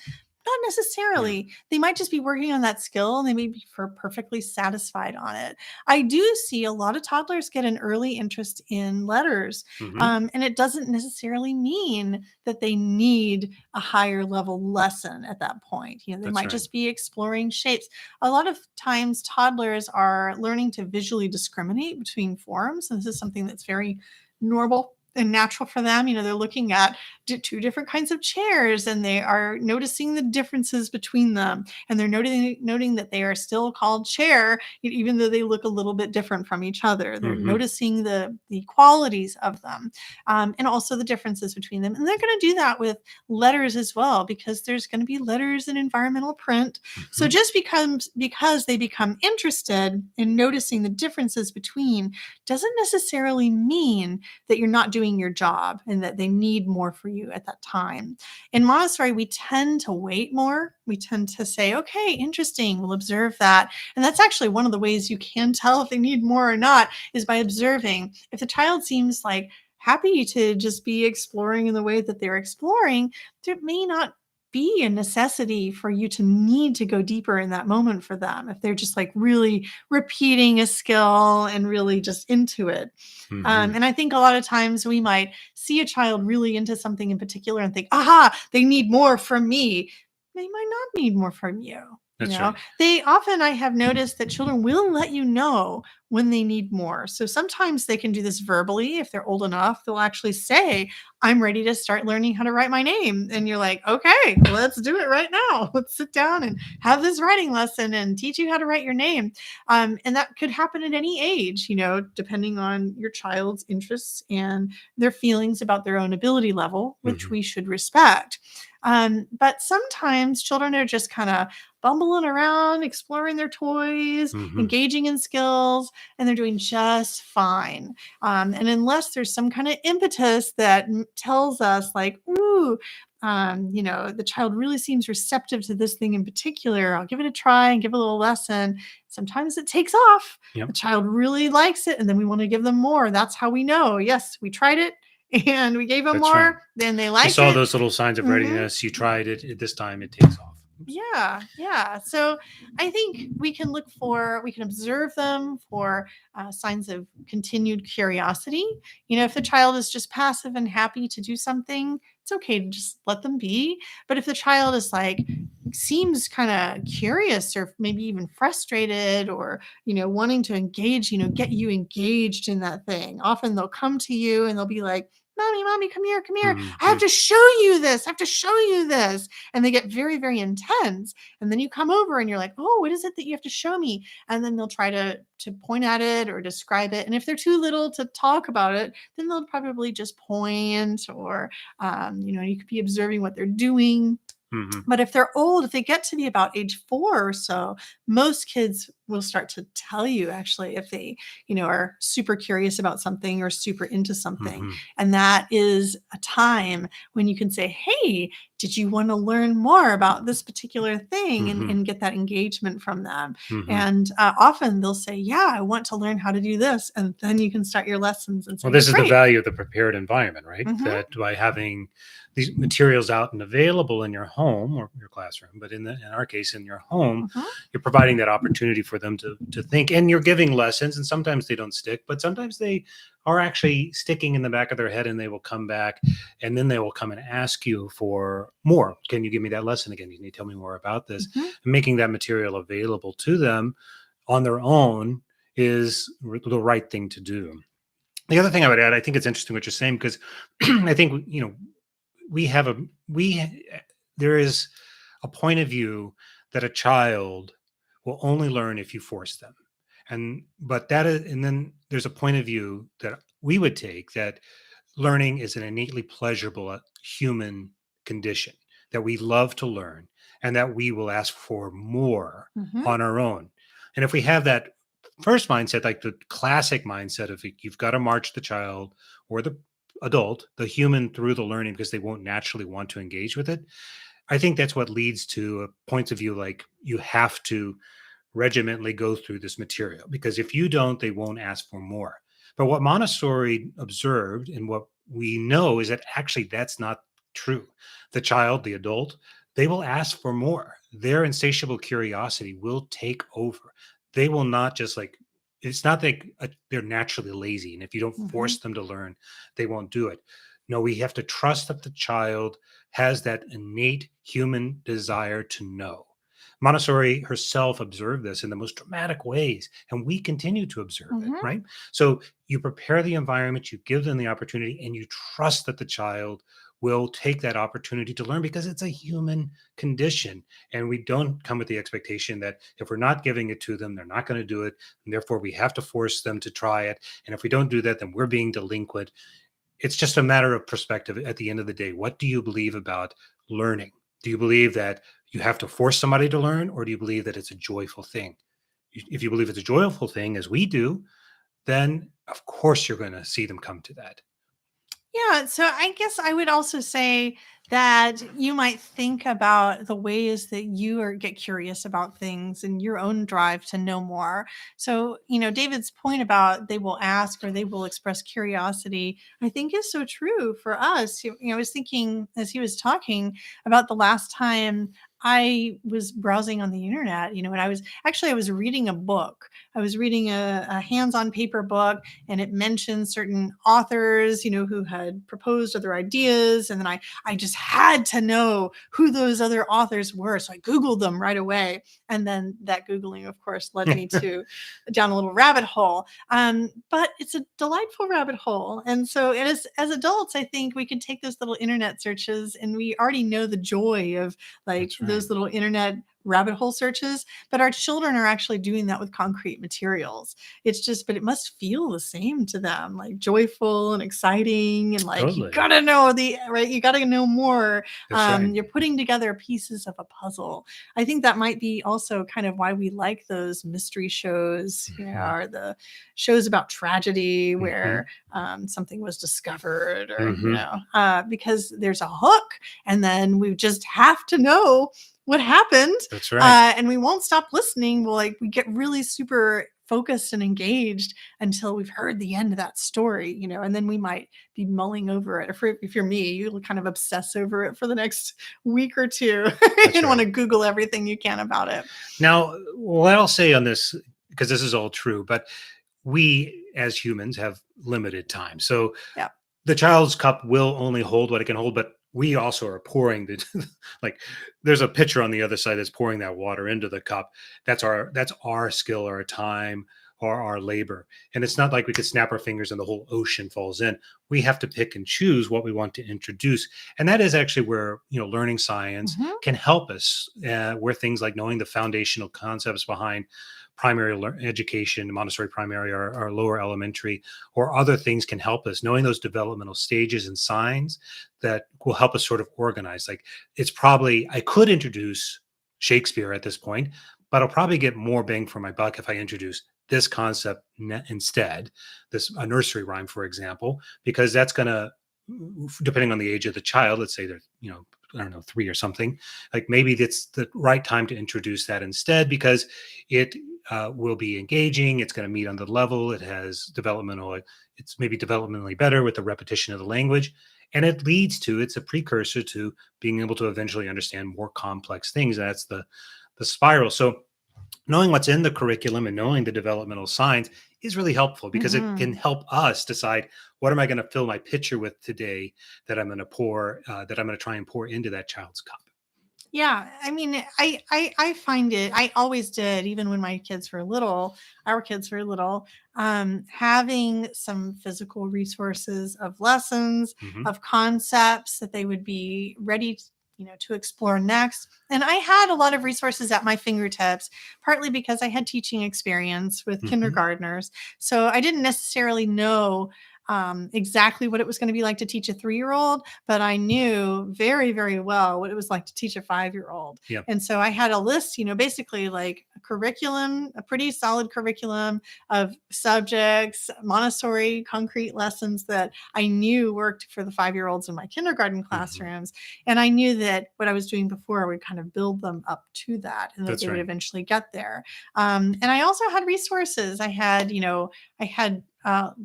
S1: Not necessarily. They might just be working on that skill and they may be perfectly satisfied on it. I do see a lot of toddlers get an early interest in letters.
S2: Hmm.
S1: And it doesn't necessarily mean that they need a higher level lesson at that point. They
S2: That's
S1: might
S2: right.
S1: just be exploring shapes. A lot of times, toddlers are learning to visually discriminate between forms. And this is something that's very normal and natural for them. They're looking at two different kinds of chairs and they are noticing the differences between them. And they're noting that they are still called chair, even though they look a little bit different from each other. They're
S2: Hmm.
S1: noticing the qualities of them, and also the differences between them. And they're going to do that with letters as well, because there's going to be letters in environmental print. So
S2: Hmm.
S1: just because they become interested in noticing the differences between doesn't necessarily mean that you're not doing your job and that they need more for you at that time. In Montessori, we tend to wait more. We tend to say, okay, interesting, we'll observe that. And that's actually one of the ways you can tell if they need more or not, is by observing. If the child seems like happy to just be exploring in the way that they're exploring, there may not be a necessity for you to need to go deeper in that moment for them if they're just like really repeating a skill and really just into it.
S2: Hmm.
S1: And I think a lot of times we might see a child really into something in particular and think, aha, they need more from me. They might not need more from you.
S2: That's right.
S1: They often, I have noticed that children will let you know when they need more. So sometimes they can do this verbally. If they're old enough, they'll actually say, I'm ready to start learning how to write my name. And you're like, okay, let's do it right now. Let's sit down and have this writing lesson and teach you how to write your name. And that could happen at any age, depending on your child's interests and their feelings about their own ability level, which
S2: Hmm.
S1: we should respect. But sometimes children are just kind of bumbling around, exploring their toys,
S2: Hmm.
S1: engaging in skills, and they're doing just fine. And unless there's some kind of impetus that tells us, like, ooh, the child really seems receptive to this thing in particular, I'll give it a try and give a little lesson. Sometimes it takes off.
S2: Yep.
S1: The child really likes it, and then we want to give them more. That's how we know, yes, we tried it and we gave them
S2: That's right.
S1: more, then they
S2: You
S1: liked
S2: saw
S1: it.
S2: those little signs of
S1: Mhm.
S2: readiness. You tried it. This time it takes off. Oops.
S1: Yeah. So I think we can observe them for signs of continued curiosity. If the child is just passive and happy to do something, it's okay to just let them be. But if the child is like, seems kind of curious or maybe even frustrated or, wanting to engage, get you engaged in that thing, often they'll come to you and they'll be like, mommy, come here, come here. I have
S2: Hmm.
S1: to show you this. I have to show you this. And they get very, very intense. And then you come over and you're like, oh, what is it that you have to show me? And then they'll try to point at it or describe it. And if they're too little to talk about it, then they'll probably just point or, you could be observing what they're doing.
S2: Hmm.
S1: But if they're old, if they get to be about age 4 or so, most kids will start to tell you actually if they, are super curious about something or super into something.
S2: Hmm.
S1: And that is a time when you can say, hey, did you want to learn more about this particular thing, and,
S2: Hmm.
S1: and get that engagement from them?
S2: Hmm.
S1: And often they'll say, yeah, I want to learn how to do this. And then you can start your lessons and
S2: Well,
S1: say,
S2: this is the
S1: great.
S2: value of the prepared environment, right?
S1: Hmm.
S2: That by having these materials out and available in your home or your classroom, but in our case, in your home,
S1: Hmm.
S2: you're providing that opportunity for them to think, and you're giving lessons. And sometimes they don't stick, but sometimes they are actually sticking in the back of their head, and they will come back, and then they will come and ask you for more. Can you give me that lesson again? Can you tell me more about this?
S1: Hmm.
S2: And making that material available to them on their own is the right thing to do. The other thing I would add, I think it's interesting what you're saying, because I think, we have there is a point of view that a child will only learn if you force them. And then there's a point of view that we would take, that learning is an innately pleasurable human condition, that we love to learn and that we will ask for more
S1: Hmm.
S2: on our own. And if we have that first mindset, like the classic mindset of you've got to march the child or the adult, the human, through the learning because they won't naturally want to engage with it, I think that's what leads to a point of view like you have to regimentally go through this material, because if you don't, they won't ask for more. But what Montessori observed and what we know is that actually that's not true. The child, the adult, they will ask for more. Their insatiable curiosity will take over. They will not just like, it's not like they're naturally lazy. And if you don't
S1: Mhm.
S2: force them to learn, they won't do it. No, we have to trust that the child has that innate human desire to know. Montessori herself observed this in the most dramatic ways, and we continue to observe it,
S1: Mhm.
S2: right? So you prepare the environment, you give them the opportunity, and you trust that the child will take that opportunity to learn because it's a human condition. And we don't come with the expectation that if we're not giving it to them, they're not going to do it. And therefore, we have to force them to try it. And if we don't do that, then we're being delinquent. It's just a matter of perspective at the end of the day. What do you believe about learning? Do you believe that you have to force somebody to learn, or do you believe that it's a joyful thing? If you believe it's a joyful thing, as we do, then of course you're going to see them come to that.
S1: Yeah, so I guess I would also say that you might think about the ways that you are get curious about things and your own drive to know more. So, David's point about they will ask or they will express curiosity, I think is so true for us. I was thinking as he was talking about the last time I was browsing on the internet, and I was reading a book. I was reading a hands-on paper book, and it mentioned certain authors, who had proposed other ideas. And then I just had to know who those other authors were. So I Googled them right away. And then that Googling, of course, led me to down a little rabbit hole. But it's a delightful rabbit hole. And so it is, as adults, I think we can take those little internet searches and we already know the joy of like
S2: That's right.
S1: those little internet rabbit hole searches, but our children are actually doing that with concrete materials. It's just, but it must feel the same to them, like joyful and exciting, and like you
S2: Totally.
S1: gotta know right. You gotta know more.
S2: That's right.
S1: You're putting together pieces of a puzzle. I think that might be also kind of why we like those mystery shows,
S2: Hmm.
S1: or the shows about tragedy where
S2: Hmm.
S1: something was discovered, or
S2: Hmm.
S1: because there's a hook, and then we just have to know what happened,
S2: That's right.
S1: and we won't stop listening. We get really super focused and engaged until we've heard the end of that story, and then we might be mulling over it. If you're me, you'll kind of obsess over it for the next week or two
S2: That's
S1: and want
S2: right.
S1: to Google everything you can about it.
S2: Now, what I'll say on this, because this is all true, but we as humans have limited time. So
S1: Yeah.
S2: the child's cup will only hold what it can hold, but we also are pouring the like there's a pitcher on the other side that's pouring that water into the cup. That's our skill, our time, or our labor. And it's not like we could snap our fingers and the whole ocean falls in. We have to pick and choose what we want to introduce. And that is actually where, learning science
S1: Mhm.
S2: can help us, where things like knowing the foundational concepts behind primary education, Montessori primary, or lower elementary, or other things can help us. Knowing those developmental stages and signs that will help us sort of organize. Like it's probably, I could introduce Shakespeare at this point, but I'll probably get more bang for my buck if I introduce this concept instead, this a nursery rhyme, for example, because that's going to, depending on the age of the child, let's say they're, I don't know, 3 or something, like maybe it's the right time to introduce that instead because it will be engaging. It's going to meet on the level. It has developmental, it's maybe developmentally better with the repetition of the language. And it leads to, it's a precursor to being able to eventually understand more complex things. That's the spiral. So knowing what's in the curriculum and knowing the developmental signs is really helpful because it can
S1: Mhm.
S2: help us decide what am I going to fill my pitcher with today that I'm going to that I'm going to try and pour into that child's cup.
S1: Yeah, I mean, I find it. I always did, even when my kids were little. Our kids were little. Having some physical resources of lessons,
S2: Hmm.
S1: of concepts that they would be ready, to explore next. And I had a lot of resources at my fingertips, partly because I had teaching experience with
S2: Hmm.
S1: kindergartners, so I didn't necessarily know exactly what it was going to be like to teach a 3-year-old, but I knew very, very well what it was like to teach a 5-year-old.
S2: Yeah,
S1: And so I had a list, basically like a curriculum, a pretty solid curriculum of subjects, Montessori concrete lessons that I knew worked for the 5-year-olds in my kindergarten
S2: hmm,
S1: classrooms. And I knew that what I was doing before would kind of build them up to that and that
S2: that's
S1: they would
S2: right.
S1: eventually get there. And I also had resources. I had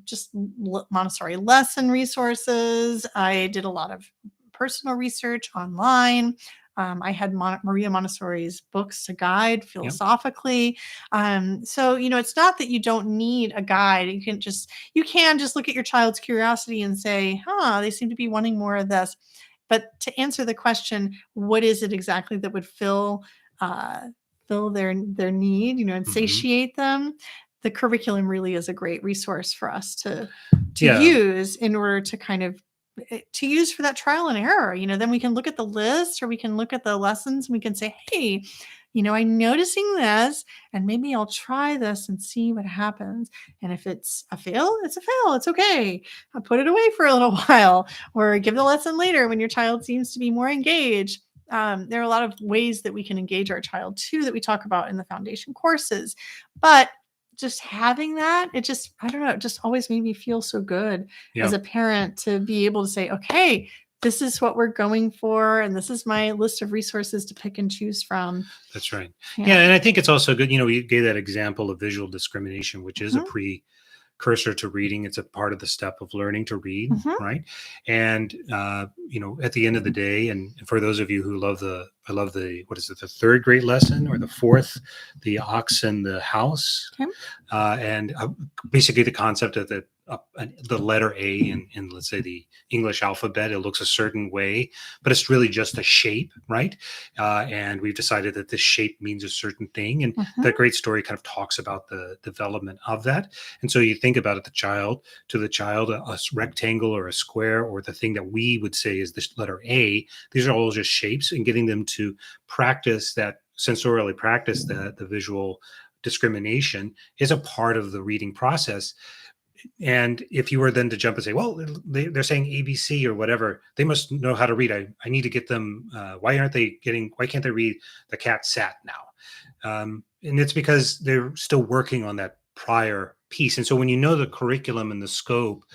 S1: just Montessori lesson resources. I did a lot of personal research online. I had Maria Montessori's books to guide
S2: Yep.
S1: philosophically. So, it's not that you don't need a guide. You can just look at your child's curiosity and say, they seem to be wanting more of this. But to answer the question, what is it exactly that would fill their need, and satiate them? The curriculum really is a great resource for us to use in order to kind of to use for that trial and error. Then we can look at the list, or we can look at the lessons, and we can say, hey, I'm noticing this, and maybe I'll try this and see what happens. And if it's a fail, it's a fail. It's okay. I'll put it away for a little while, or give the lesson later when your child seems to be more engaged. There are a lot of ways that we can engage our child too, that we talk about in the foundation courses. But just having that, it just always made me feel so good as a parent to be able to say, okay, this is what we're going for, and this is my list of resources to pick and choose from.
S2: That's right. Yeah. And I think it's also good, you gave that example of visual discrimination, which is a precursor to reading. It's a part of the step of learning to read, right? And at the end of the day, and for those of you who love the what is it, the third grade lesson or the fourth, the ox and the house, and basically the concept of the letter A in let's say the English alphabet, it looks a certain way, but it's really just a shape, right? And we've decided that this shape means a certain thing, and that great story kind of talks about the development of that. And so you think about it, to the child, a rectangle or a square, or the thing that we would say is the letter A, these are all just shapes, and getting them to practice that, sensorially practice the visual discrimination is a part of the reading process. And if you were then to jump and say, well, they're saying ABC or whatever, they must know how to read. I need to get them. Why can't they read the cat sat now? And it's because they're still working on that prior piece. And so when you know the curriculum and the scope,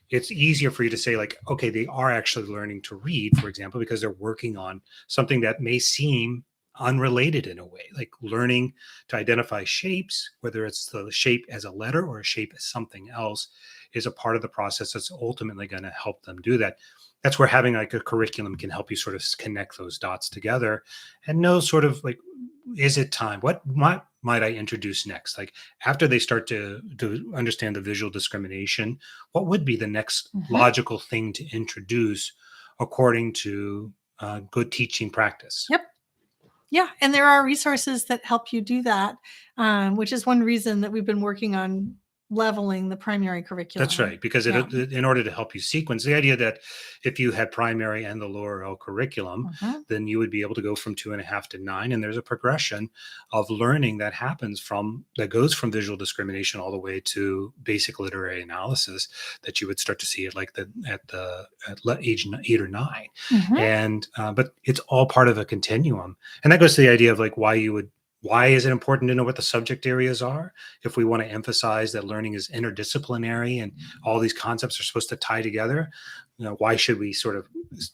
S2: it's easier for you to say, like, okay, they are actually learning to read, for example, because they're working on something that may seem unrelated in a way, like learning to identify shapes, whether it's the shape as a letter or a shape as something else, is a part of the process that's ultimately going to help them do that. That's where having like a curriculum can help you sort of connect those dots together and know sort of like, is it time? What might I introduce next? Like after they start to understand the visual discrimination, what would be the next logical thing to introduce according to good teaching practice?
S1: Yep. Yeah. And there are resources that help you do that, which is one reason that we've been working on leveling the primary curriculum.
S2: That's right. Because in order to help you sequence, the idea that if you had primary and the lower L curriculum, then you would be able to go from 2.5 to 9. And there's a progression of learning that goes from visual discrimination all the way to basic literary analysis that you would start to see at age 8 or 9. And but it's all part of a continuum. And that goes to the idea of like why is it important to know what the subject areas are? If we want to emphasize that learning is interdisciplinary and all these concepts are supposed to tie together, why should we sort of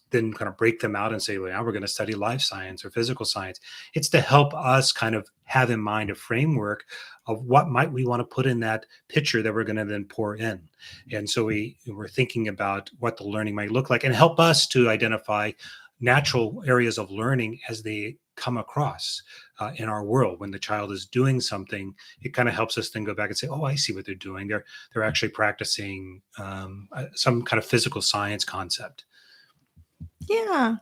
S2: then kind of break them out and say, well, now we're going to study life science or physical science? It's to help us kind of have in mind a framework of what might we want to put in that picture that we're going to then pour in. And so we're thinking about what the learning might look like and help us to identify natural areas of learning as they come across in our world. When the child is doing something, it kind of helps us then go back and say, oh, I see what they're doing. They're actually practicing some kind of physical science concept.
S1: Yeah.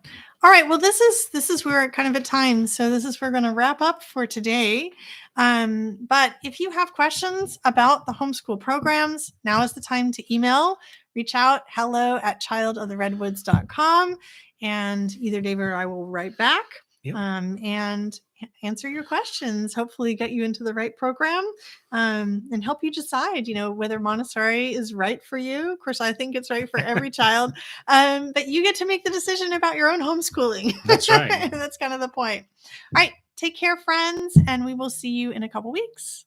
S1: All right. Well, this is we're kind of at time. So this is we're going to wrap up for today. But if you have questions about the homeschool programs, now is the time to email, reach out, hello@childoftheredwoods.com, and either David or I will write back. Yep. And answer your questions, hopefully get you into the right program, and help you decide, whether Montessori is right for you. Of course, I think it's right for every child, but you get to make the decision about your own homeschooling.
S2: That's right.
S1: That's kind of the point. All right. Take care, friends, and we will see you in a couple weeks.